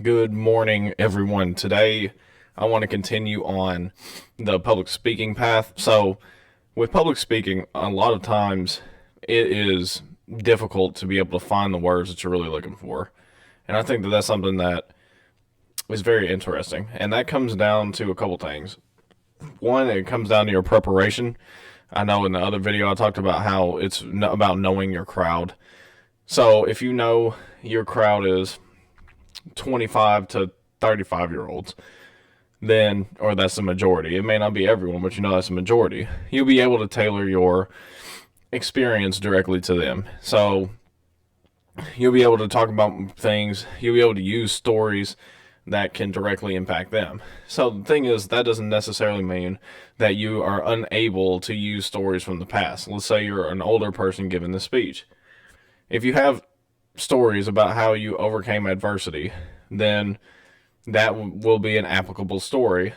Good morning, everyone. Today, I want to continue on the public speaking path. So, with public speaking, a lot of times it is difficult to be able to find the words that you're really looking for. And I think that that's something that is very interesting. And that comes down to a couple things. One, it comes down to your preparation. I know in the other video I talked about how it's about knowing your crowd. So, if you know your crowd is 25 to 35-year olds, then, or that's the majority. It may not be everyone, but you know that's the majority. You'll be able to tailor your experience directly to them. So you'll be able to talk about things, you'll be able to use stories that can directly impact them. So the thing is, that doesn't necessarily mean that you are unable to use stories from the past. Let's say you're an older person giving the speech. If you have stories about how you overcame adversity, then that will be an applicable story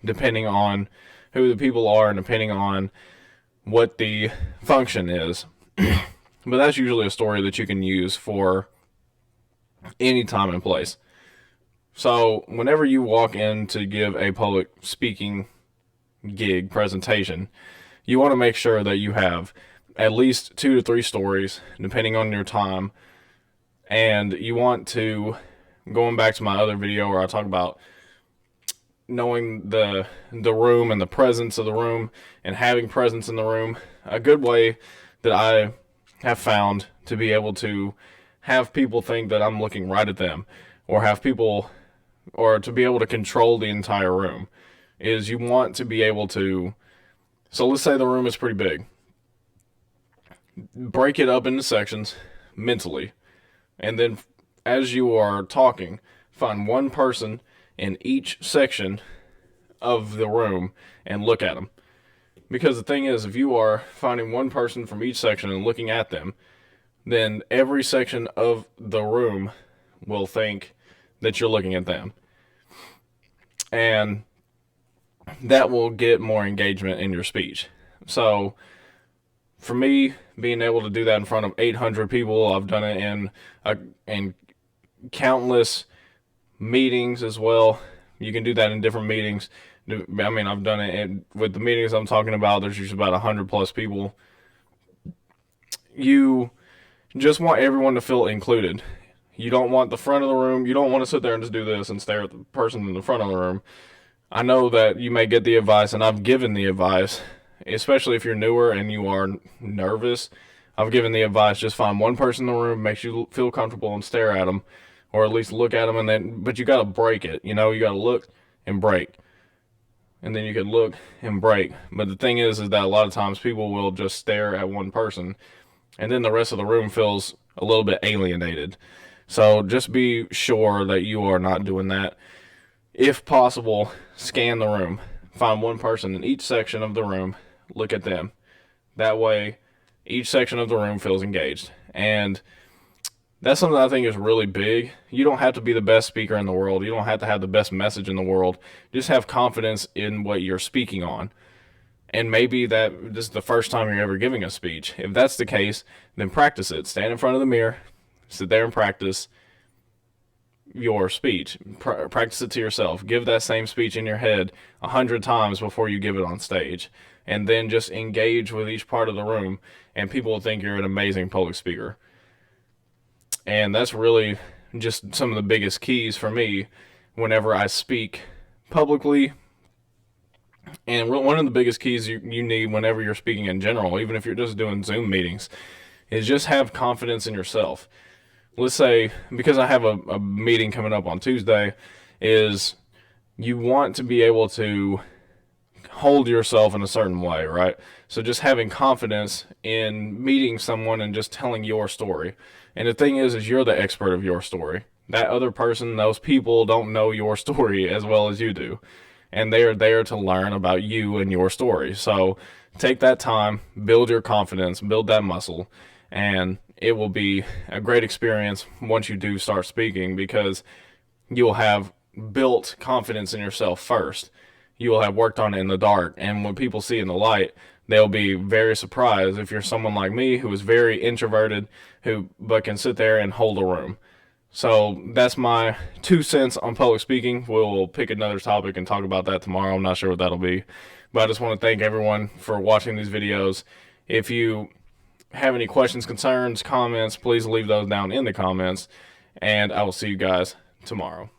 depending on who the people are and depending on what the function is. But that's usually a story that you can use for any time and place. So whenever you walk in to give a public speaking gig presentation, you want to make sure that you have at least 2 to 3 stories, depending on your time. And you want to, going back to my other video where I talk about knowing the room and the presence of the room and having presence in the room, a good way that I have found to be able to have people think that I'm looking right at them, or have people, or to be able to control the entire room, is you want to be able to, so let's say the room is pretty big, break it up into sections mentally, and then as you are talking, find one person in each section of the room and look at them. Because the thing is, if you are finding one person from each section and looking at them, then every section of the room will think that you're looking at them. And that will get more engagement in your speech. So, for me, being able to do that in front of 800 people, I've done it in countless meetings as well. You can do that in different meetings. I mean, I've done it with the meetings I'm talking about. There's usually about 100 plus people. You just want everyone to feel included. You don't want the front of the room. You don't want to sit there and just do this and stare at the person in the front of the room. I know that you may get the advice, and I've given the advice, especially if you're newer and you are nervous. I've given the advice, just find one person in the room, makes you feel comfortable, and stare at them, or at least look at them, and then, but you got to break it. You know, you got to look and break. And then you can look and break. But the thing is that a lot of times people will just stare at one person, and then the rest of the room feels a little bit alienated. So just be sure that you are not doing that. If possible, scan the room. Find one person in each section of the room, look at them. That way, each section of the room feels engaged. And that's something I think is really big. You don't have to be the best speaker in the world. You don't have to have the best message in the world. Just have confidence in what you're speaking on. And maybe that this is the first time you're ever giving a speech. If that's the case, then practice it. Stand in front of the mirror, sit there and practice your speech. Practice it to yourself. Give that same speech in your head 100 times before you give it on stage. And then just engage with each part of the room, and people will think you're an amazing public speaker. And that's really just some of the biggest keys for me whenever I speak publicly. And one of the biggest keys you need whenever you're speaking in general, even if you're just doing Zoom meetings, is just have confidence in yourself. Let's say, because I have a meeting coming up on Tuesday, is you want to be able to hold yourself in a certain way, right? So just having confidence in meeting someone and just telling your story. And the thing is you're the expert of your story. That other person, those people don't know your story as well as you do. And they are there to learn about you and your story. So take that time, build your confidence, build that muscle, and it will be a great experience once you do start speaking, because you'll have built confidence in yourself first. You will have worked on it in the dark, and when people see in the light, they'll be very surprised if you're someone like me who is very introverted, but can sit there and hold a room. So that's my 2 cents on public speaking. We'll pick another topic and talk about that tomorrow. I'm not sure what that'll be. But I just want to thank everyone for watching these videos. If you have any questions, concerns, comments, please leave those down in the comments. And I will see you guys tomorrow.